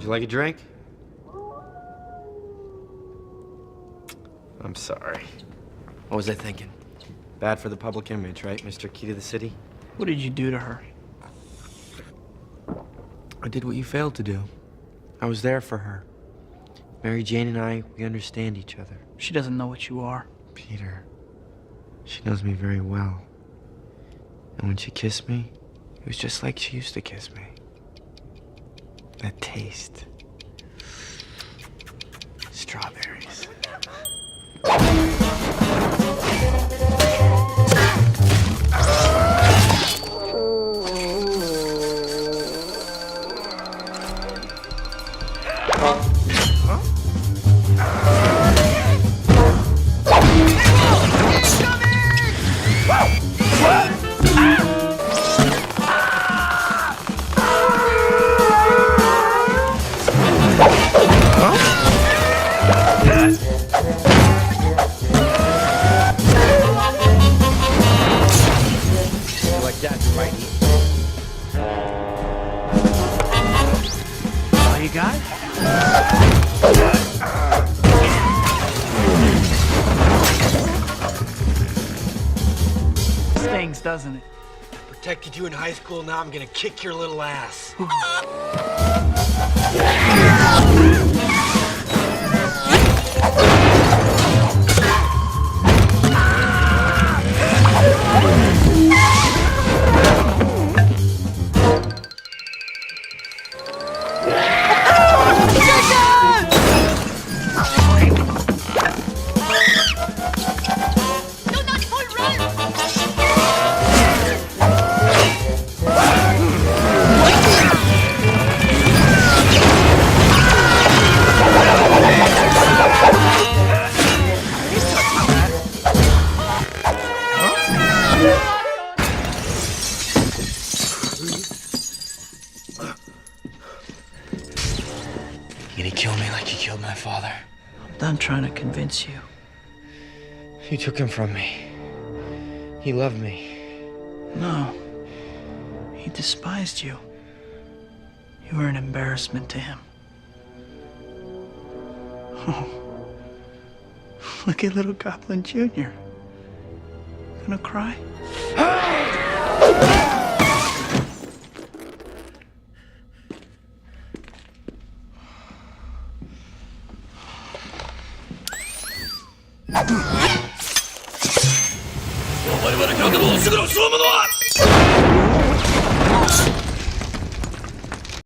you like a drink? I'm sorry. What was I thinking? Bad for the public image, right, Mr. Key to the City? What did you do to her? I did what you failed to do. I was there for her. Mary Jane and I, we understand each other. She doesn't know what you are. Peter, she knows me very well. And when she kissed me, it was just like she used to kiss me. That taste. Strawberries. All you got? Stings, doesn't it? Protected you in high school, now I'm gonna kick your little ass. You gonna kill me like you killed my father? I'm done trying to convince you. You took him from me. He loved me. No. He despised you. You were an embarrassment to him. Oh. Look at little Goblin Jr. Gonna cry?我々覚悟をすぐのする者は